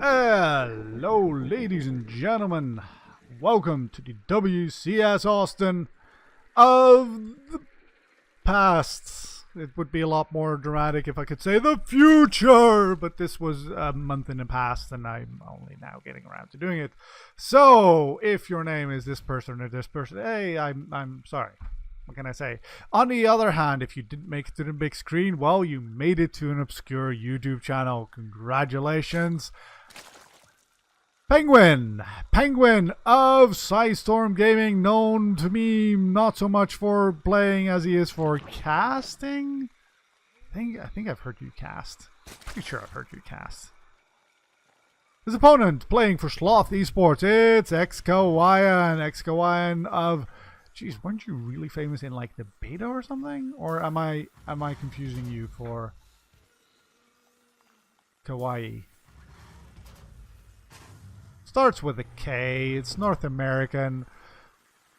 Hello, ladies and gentlemen. Welcome to the WCS Austin of the past. It would be a lot more dramatic if I could say the future, but this was a month in the past and I'm only now getting around to doing it. So, if your name is this person or this person, hey, I'm sorry. What can I say? On the other hand, if you didn't make it to the big screen, well, you made it to an obscure YouTube channel. Congratulations. PengWin of Storm Gaming, known to me not so much for playing as he is for casting. I think I've heard you cast. Pretty sure I've heard you cast. His opponent playing for Sloth Esports, it's xKawaiian of. Geez, weren't you really famous in like the beta or something? Or am I confusing you for Kawaii? Starts with a K. It's North American.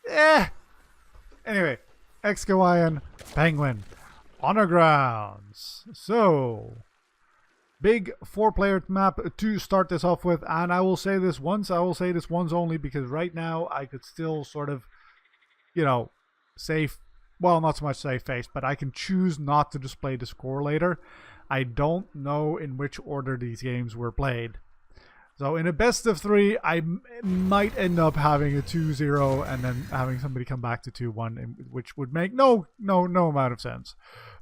Anyway, xKawaiian, PengWin, Honor Grounds. So, big 4-player map to start this off with, and I will say this once. I will say this once only because right now I could still sort of, you know, save. Well, not so much save face, but I can choose not to display the score later. I don't know in which order these games were played. So in a best of 3, I might end up having a 2-0 and then having somebody come back to 2-1, which would make no amount of sense.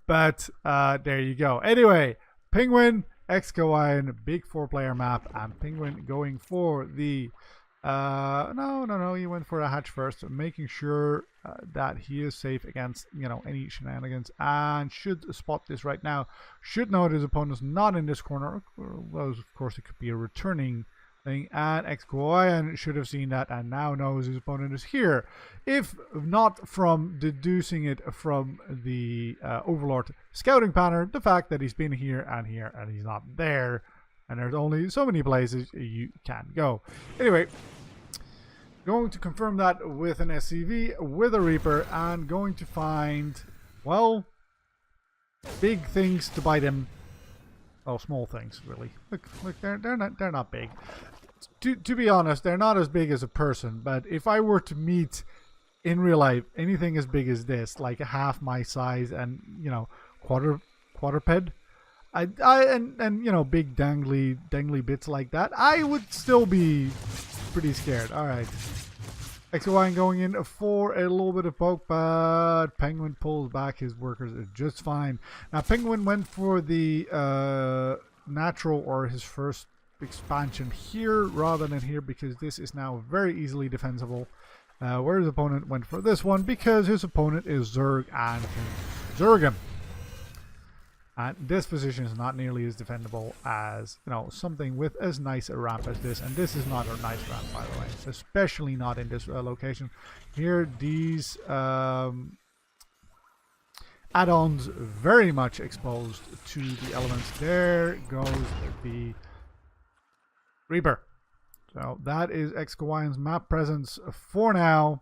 But there you go. Anyway, PengWin, xKawaiian, big 4-player map, and PengWin going for the no, he went for a hatch first, making sure that he is safe against, you know, any shenanigans, and should spot this right now. Should know that his opponent's not in this corner. Well, of course, it could be a returning thing, and xKawaiian should have seen that and now knows his opponent is here. If not from deducing it from the Overlord scouting pattern, the fact that he's been here and he's not there. And there's only so many places you can go. Anyway, going to confirm that with an SCV, with a Reaper, and going to find, well, big things to bite him. Oh, small things, really. Look, they're not big. To be honest, they're not as big as a person. But if I were to meet in real life anything as big as this, like half my size, and you know, quadruped. And you know, big dangly bits like that, I would still be pretty scared. Alright. xKawaiian going in for a little bit of poke, but PengWin pulls back his workers just fine. Now PengWin went for the natural, or his first expansion here rather than here, because this is now very easily defensible. Where his opponent went for this one because his opponent is Zerg and can Zerg him. And this position is not nearly as defendable as, you know, something with as nice a ramp as this. And this is not a nice ramp, by the way. Especially not in this location. Here, these add-ons very much exposed to the elements. There goes the Reaper. So that is xKawaiian's map presence for now.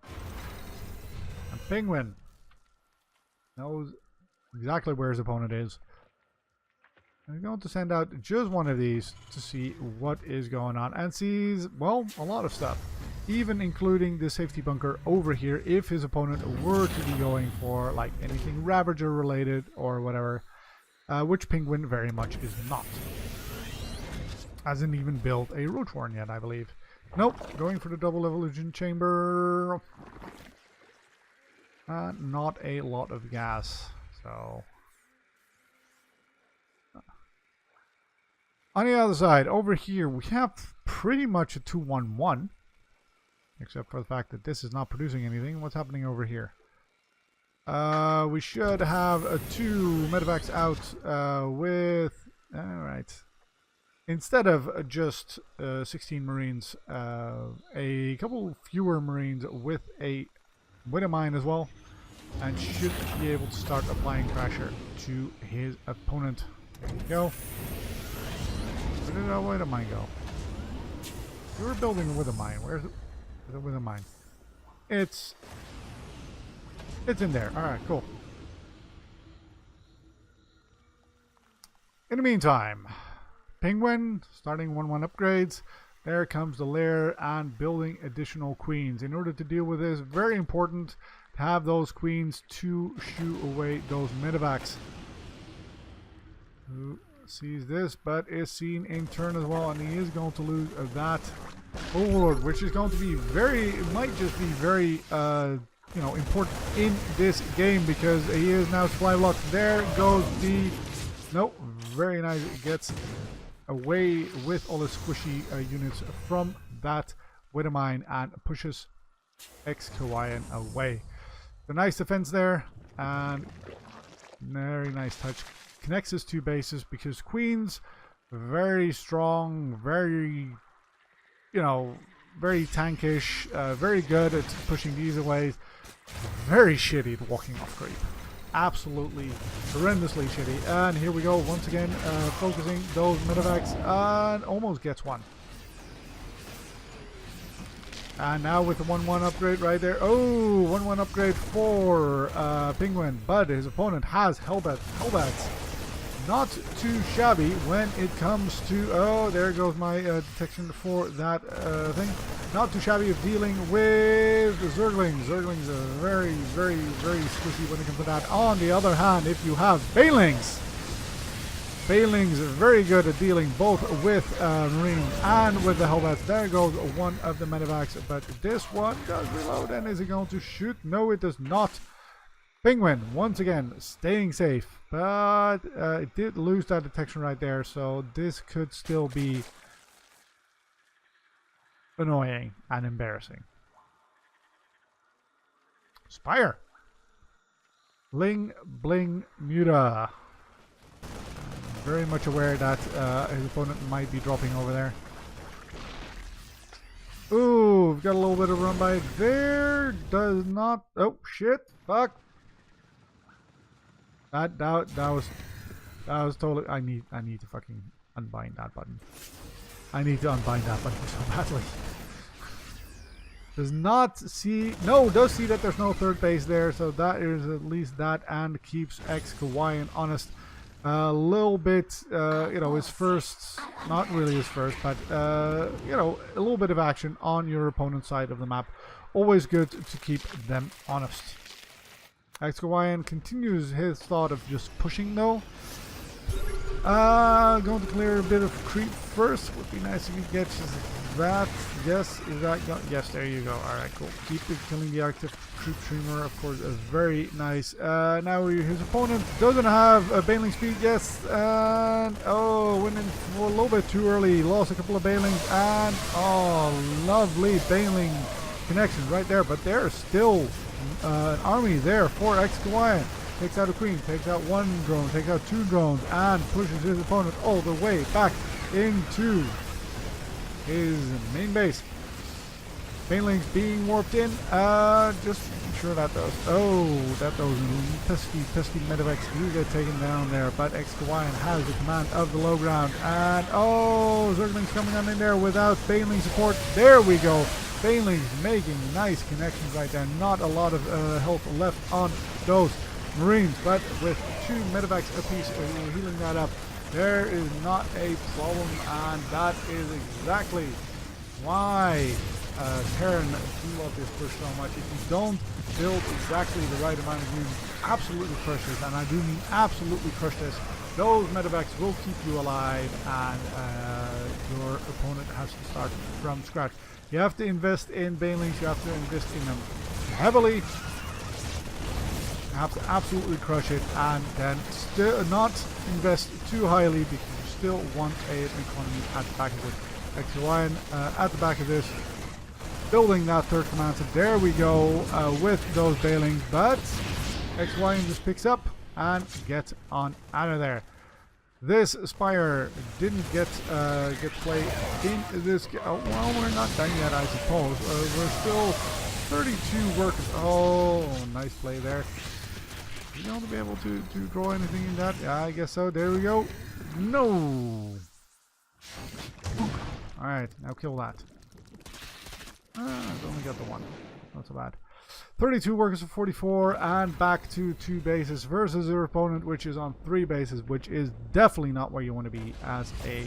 And PengWin knows exactly where his opponent is. I'm going to send out just one of these to see what is going on, and sees, well, a lot of stuff, even including the safety bunker over here if his opponent were to be going for like anything Ravager related or whatever, which PengWin very much is not. Hasn't even built a Roach Warren yet, I believe. Nope, going for the double evolution chamber. Not a lot of gas, so... On the other side, over here, we have pretty much a 2-1-1. Except for the fact that this is not producing anything. What's happening over here? We should have 2 medevacs out with... Alright. Instead of just 16 Marines, a couple fewer Marines with a mine as well. And should be able to start applying pressure to his opponent. There you go. Where did our Wither Mine go? We were building a Wither Mine. Where's the Wither Mine? It's in there. Alright, cool. In the meantime, PengWin starting 1-1 upgrades. There comes the lair and building additional queens. In order to deal with this, very important to have those queens to shoo away those medevacs. Who sees this, but is seen in turn as well, and he is going to lose that Overlord, which is going to be very, it might just be very, you know, important in this game because he is now supply blocked. There goes the, nope, very nice. It gets away with all the squishy units from that Wither Mine and pushes xKawaiian away. The nice defense there and very nice touch. Connects his two bases because Queen's very strong, very, you know, very tankish, very good at pushing these away. Very shitty at walking off creep. Absolutely horrendously shitty. And here we go once again, focusing those medevacs and almost gets one. And now with the 1-1 upgrade right there. Oh, 1-1 upgrade for PengWin, but his opponent has Hellbats. Not too shabby when it comes to, oh, there goes my detection for that thing. Not too shabby of dealing with Zerglings. Zerglings are very, very, very squishy when it comes to that. On the other hand, if you have Banelings, Banelings are very good at dealing both with Marines and with the Hellbats. There goes one of the medevacs, but this one does reload, and is it going to shoot? No, it does not. PengWin, once again, staying safe, but it did lose that detection right there, so this could still be annoying and embarrassing. Spire. Bling, bling, Muta. Very much aware that his opponent might be dropping over there. Ooh, we've got a little bit of run by there. Does not. Oh, shit. Fuck. That was totally. I need to fucking unbind that button. I need to unbind that button so badly. Does not see. No, does see that there's no third base there, so that is at least that, and keeps xKawaiian honest. A little bit, you know, his first, not really his first, but you know, a little bit of action on your opponent's side of the map. Always good to keep them honest. xKawaiian continues his thought of just pushing though. Going to clear a bit of creep first. Would be nice if he gets that. Yes, is that yes, there you go. Alright, cool. Keep it killing the active creep streamer, of course, very nice. Now his opponent doesn't have a Baneling speed, yes, and oh, went in for a little bit too early. Lost a couple of Banelings, and oh, lovely Baneling connection right there, but there's still an army there for xKawaiian. Takes out a queen, takes out one drone, takes out two drones, and pushes his opponent all the way back into his main base. Banelings being warped in. Just sure that those. Oh, that those pesky medevacs do get taken down there. But xKawaiian has the command of the low ground, and oh, Zerglings coming on in there without Baneling support. There we go. Banelings making nice connections right there. Not a lot of health left on those Marines, but with two medevacs apiece healing that up, there is not a problem, and that is exactly why Terran do love this push so much. If you don't build exactly the right amount of units, absolutely crush this, and I do mean absolutely crush this, those medevacs will keep you alive, and your opponent has to start from scratch. You have to invest in Banelings, you have to invest in them heavily. Have to absolutely crush it, and then still not invest too highly because you still want an economy at the back of it. xKawaiian at the back of this, building that third command. So there we go with those Banelings, but xKawaiian just picks up and gets on out of there. This Spire didn't get play in this. Oh, well, we're not done yet, I suppose. We're still 32 workers. Oh, nice play there. You going to be able to draw anything in that? Yeah, I guess so. There we go. No. Alright, now kill that. I've only got the one. Not so bad. 32 workers for 44, and back to 2 bases versus your opponent, which is on 3 bases, which is definitely not where you want to be as a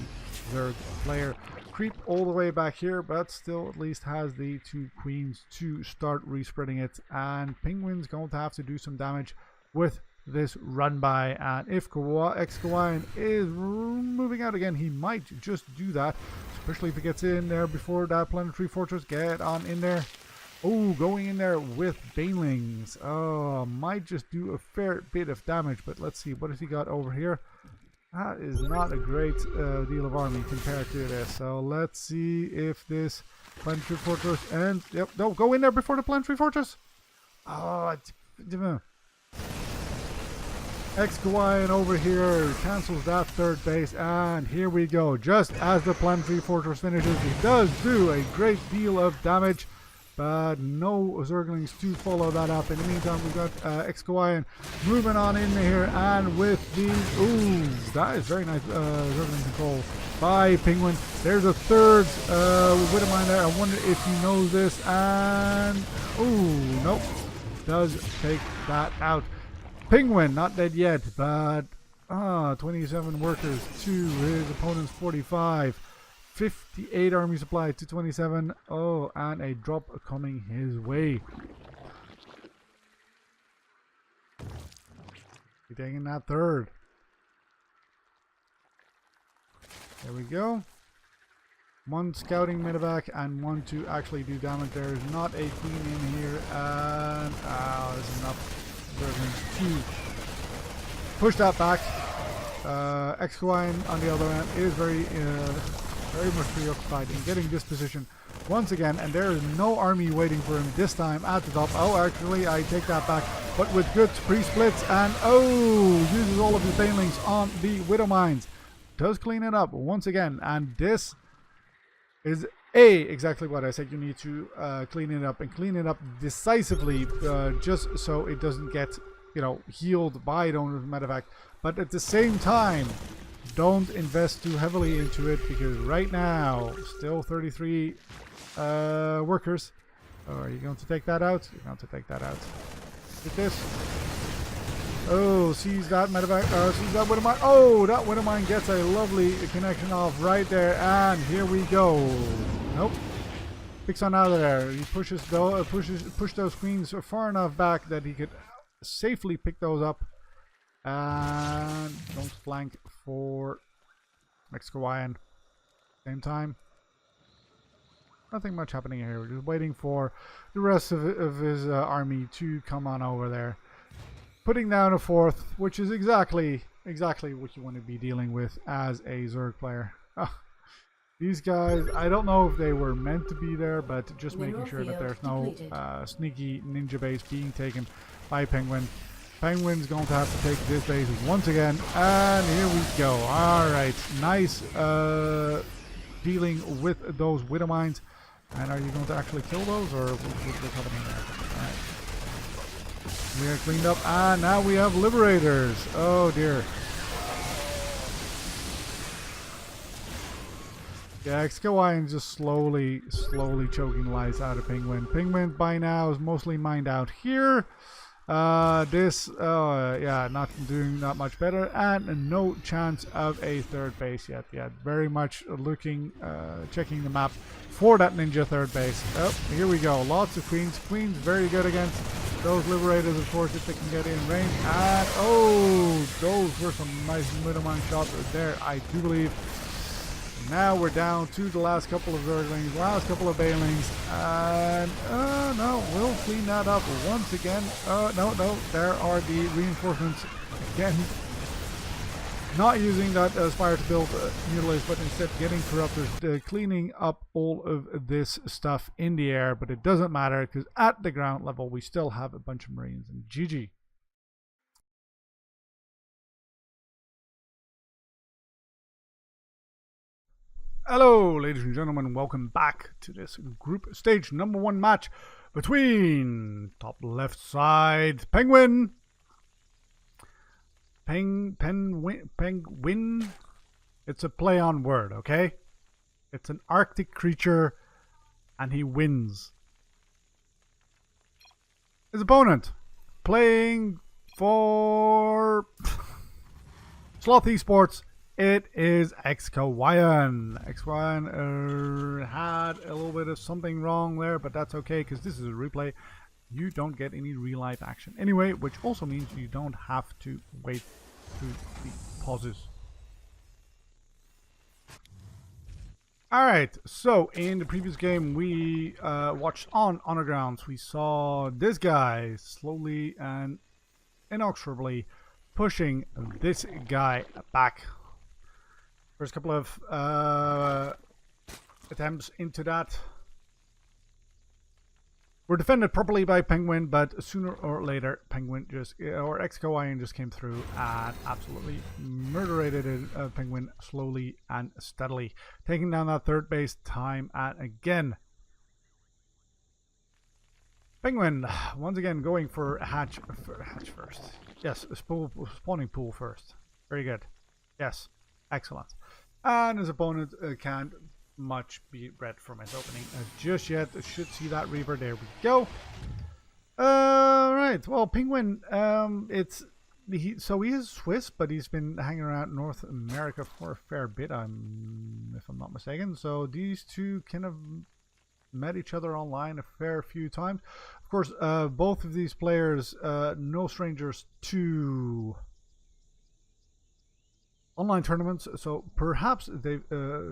Zerg player. Creep all the way back here, but still at least has the 2 queens to start respreading it, and PengWin's going to have to do some damage with this run by, and if xKawaiian is moving out again, he might just do that, especially if he gets in there before that planetary fortress. Get on in there. Oh, going in there with banelings. Oh, might just do a fair bit of damage, but let's see, what has he got over here? That is not a great deal of army compared to this. So let's see if this planetary fortress ends. Yep, no, go in there before the planetary fortress. Oh, xKawaiian over here cancels that 3rd base, and here we go. Just as the planetary fortress finishes, he does do a great deal of damage, but no Zerglings to follow that up. In the meantime, we've got xKawaiian moving on in here, and with these, ooh, that is very nice Zergling control by PengWin. There's a 3rd Widowmine there. I wonder if he knows this, and ooh, nope, does take that out. PengWin not dead yet, but 27 workers to his opponent's 45. 58 army supply to 27. Oh, and a drop coming his way. He's taking that 3rd. There we go. 1 scouting medevac and 1 to actually do damage. There is not a queen in here, and this is enough to push that back. xKawaiian on the other end is very much preoccupied in getting this position once again, and there is no army waiting for him this time at the top. Oh, actually, I take that back, but with good pre-splits, and uses all of his banelings on the widow mines. Does clean it up once again, and this is exactly what I said. You need to clean it up, and clean it up decisively, just so it doesn't get, healed by donors medevac. But at the same time, don't invest too heavily into it, because right now, still 33 workers. Oh, are you going to take that out? You're going to take that out. Get this. Oh, sees that medevac, sees that widowmine. Oh, that widowmine gets a lovely connection off right there, and here we go. Nope. Picks on out of there. He push those queens far enough back that he could safely pick those up. And don't flank for xKawaiian. Same time. Nothing much happening here. We're just waiting for the rest of his army to come on over there. Putting down a 4th, which is exactly what you want to be dealing with as a Zerg player. These guys, I don't know if they were meant to be there, but just making sure that there's no sneaky ninja base being taken by PengWin. PengWin's going to have to take this base once again, and here we go. Alright, nice dealing with those widow mines. And are you going to actually kill those, or what's happening there? Alright. We are cleaned up, and now we have liberators. Oh dear. Yeah, xKawaiian's just slowly choking the lives out of PengWin. PengWin by now is mostly mined out here. Yeah, not doing that much better, and no chance of a 3rd base yet. Yeah, very much looking, checking the map for that ninja 3rd base. Oh, here we go. Lots of queens. Queens very good against those liberators, of course, if they can get in range. And those were some nice widowmine shots there, I do believe. Now we're down to the last couple of Zerglings, last couple of banelings, and no, we'll clean that up once again. No, there are the reinforcements again. Not using that Spire to build mutilators, but instead getting corruptors, cleaning up all of this stuff in the air. But it doesn't matter, because at the ground level we still have a bunch of Marines, and GG. Hello, ladies and gentlemen, welcome back to this group stage number 1 match between top left side PengWin. PengWin. It's a play on word, okay? It's an Arctic creature, and he wins. His opponent playing for Sloth Esports. It is xKawaiian. xKawaiian had a little bit of something wrong there, but that's okay because this is a replay. You don't get any real life action anyway, which also means you don't have to wait through the pauses. Alright, so in the previous game we watched on Honor Grounds. We saw this guy slowly and inexorably pushing this guy back. First couple of attempts into that were defended properly by PengWin, but sooner or later PengWin or xKawaiian just came through and absolutely murderated PengWin slowly and steadily, taking down that third base time and again. PengWin once again going for hatch first. Yes, spawning pool first. Very good. Yes, excellent. And his opponent can't much be read from his opening just yet. Should see that Reaper. There we go. Right. Well, PengWin, so he is Swiss, but he's been hanging around North America for a fair bit. If I'm not mistaken. So these two kind of met each other online a fair few times. Of course, both of these players, no strangers to online tournaments, so perhaps they've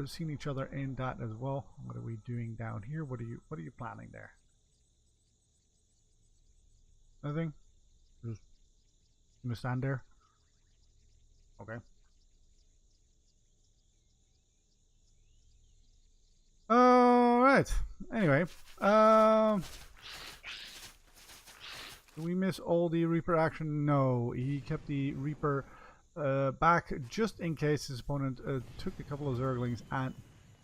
seen each other in that as well. What are we doing down here? What are you planning there? Nothing? Just gonna stand there? Okay. Alright. Anyway, did we miss all the Reaper action? No, he kept the Reaper back just in case his opponent took a couple of Zerglings and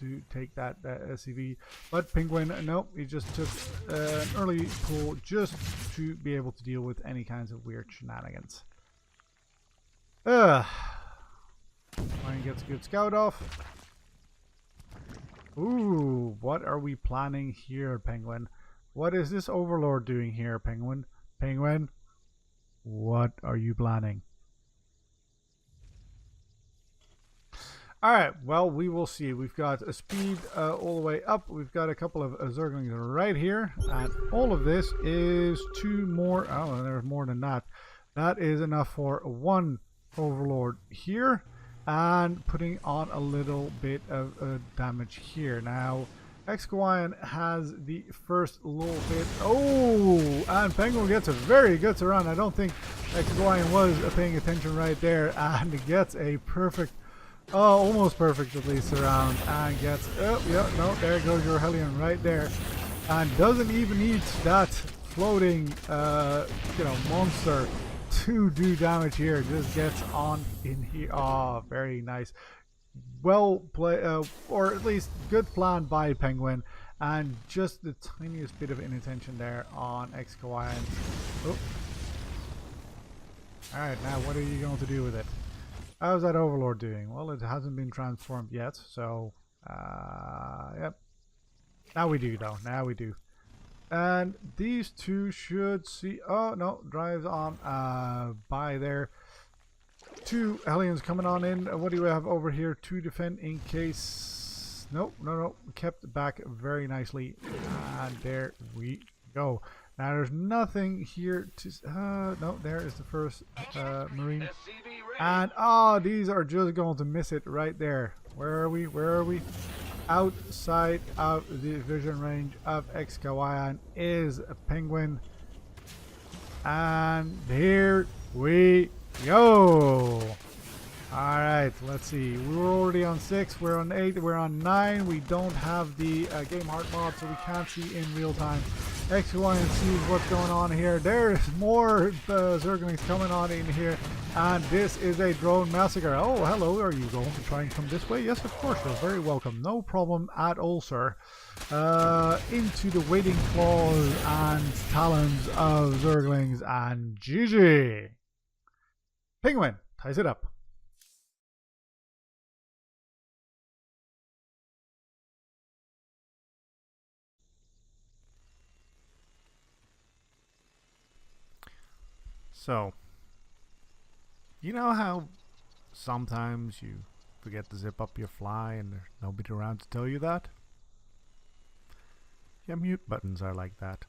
to take that SCV. But PengWin, no, he just took an early pull just to be able to deal with any kinds of weird shenanigans. Ryan gets a good scout off. Ooh, what are we planning here, PengWin? What is this Overlord doing here, PengWin? PengWin, what are you planning? Alright, well, we will see. We've got a speed all the way up. We've got a couple of Zerglings right here. And all of this is two more. Oh, there's more than that. That is enough for one Overlord here. And putting on a little bit of damage here. Now, xKawaiian has the first little bit. Oh, and PengWin gets a very good surround. I don't think xKawaiian was paying attention right there. And gets a perfect... Oh, almost perfect at least around, and gets, oh yeah, no, there goes your Hellion right there, and doesn't even need that floating, monster to do damage here. Just gets on in here. Oh, very nice. Well play, or at least good plan by PengWin, and just the tiniest bit of inattention there on xKawaiian. Oh. Alright, now what are you going to do with it? How's that Overlord doing? Well, it hasn't been transformed yet, so yep. Now we do though. Now we do. And these two should see. Oh no, drives on by there. Two Hellions coming on in. What do we have over here to defend in case? Nope, no. Kept back very nicely. And there we go. Now there's nothing here to... no, there is the first Marine. And, these are just going to miss it right there. Where are we? Where are we? Outside of the vision range of xKawaiian is a PengWin. And here we go. Alright, let's see. We're already on 6, we're on 8, we're on 9. We don't have the game heart mod, so we can't see in real time. xKawaiian sees what's going on here. There's more Zerglings coming on in here, and this is a drone massacre. Oh, hello, are you going to try and come this way? Yes, of course, you're very welcome. No problem at all, sir. Into the waiting claws and talons of Zerglings, and GG. PengWin ties it up. So, you know how sometimes you forget to zip up your fly and there's nobody around to tell you that? Yeah, mute buttons are like that.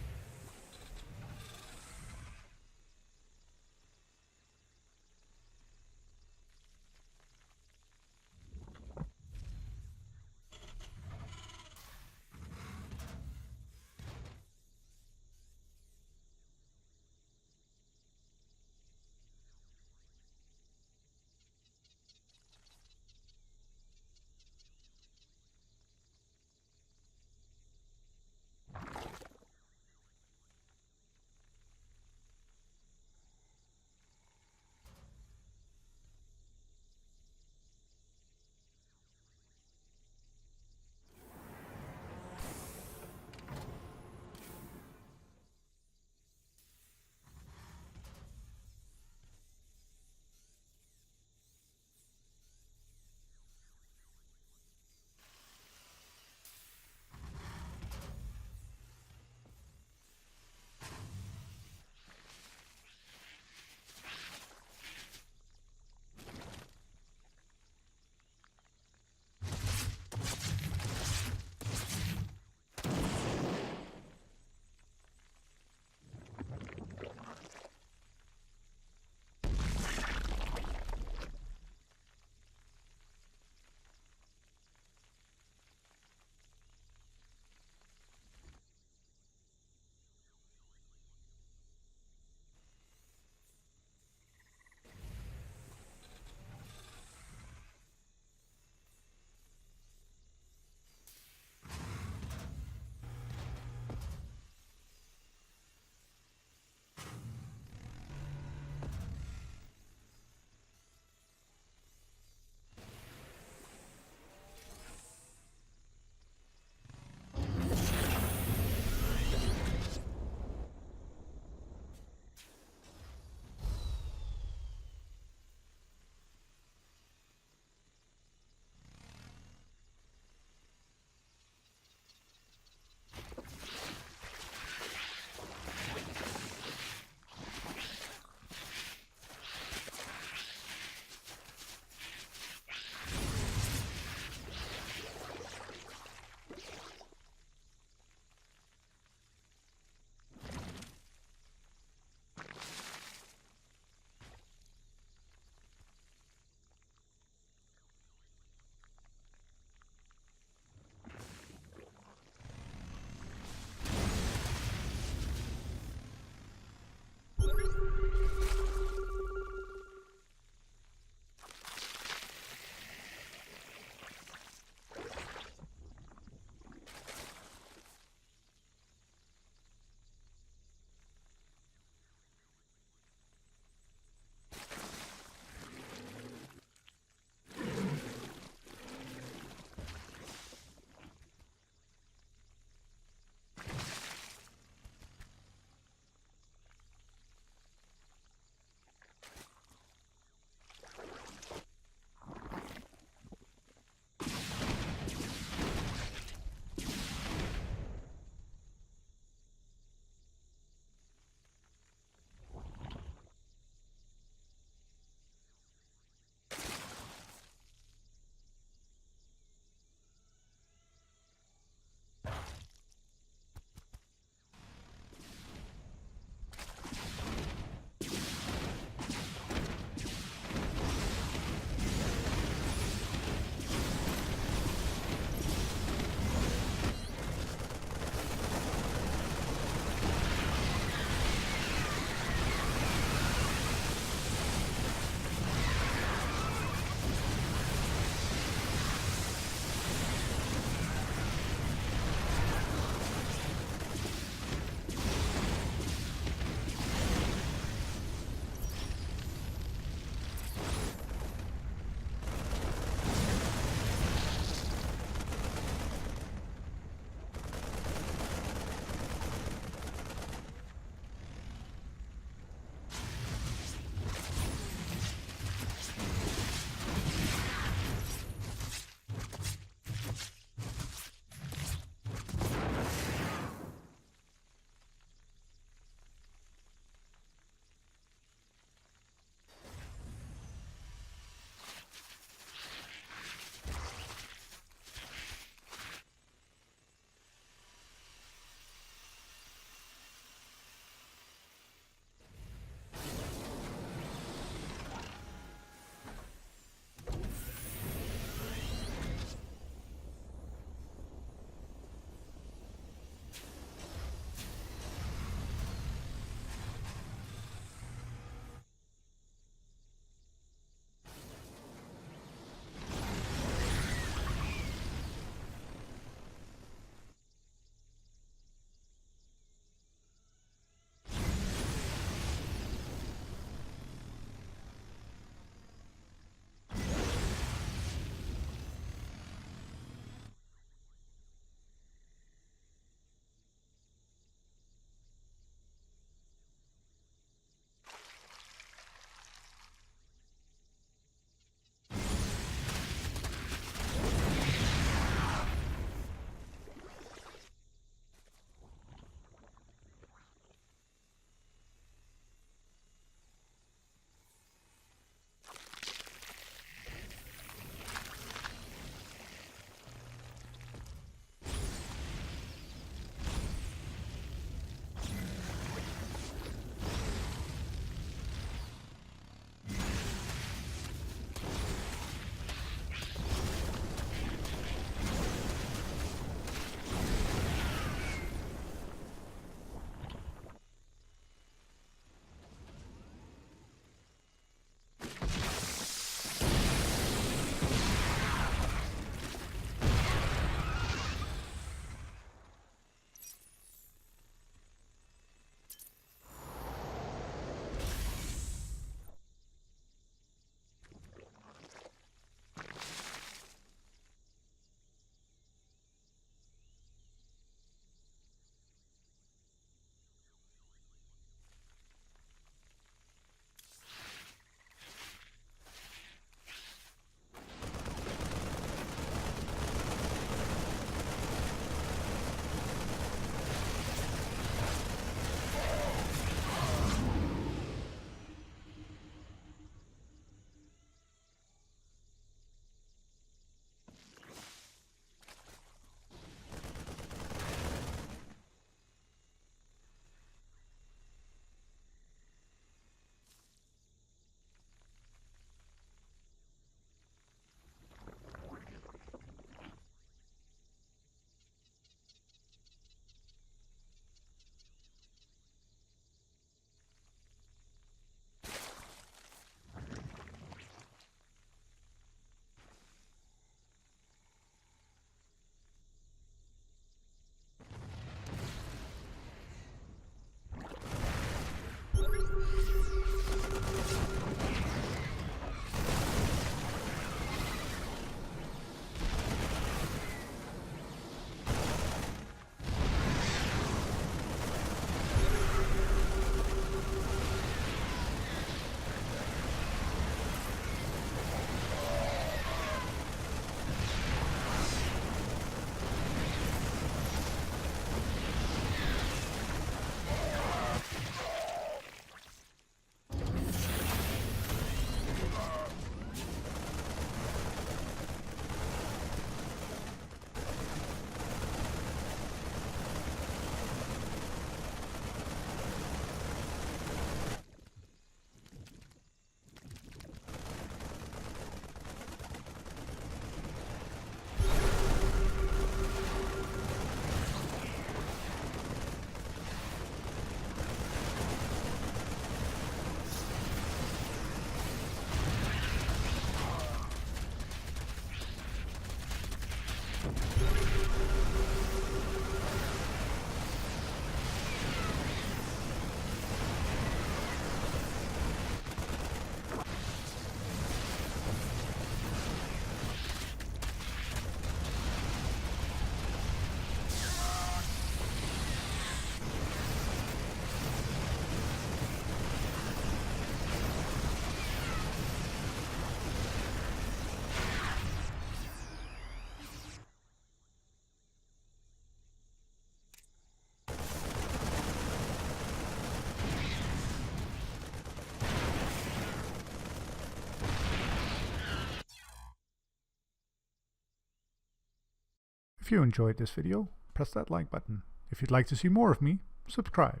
If you enjoyed this video, press that like button. If you'd like to see more of me, subscribe.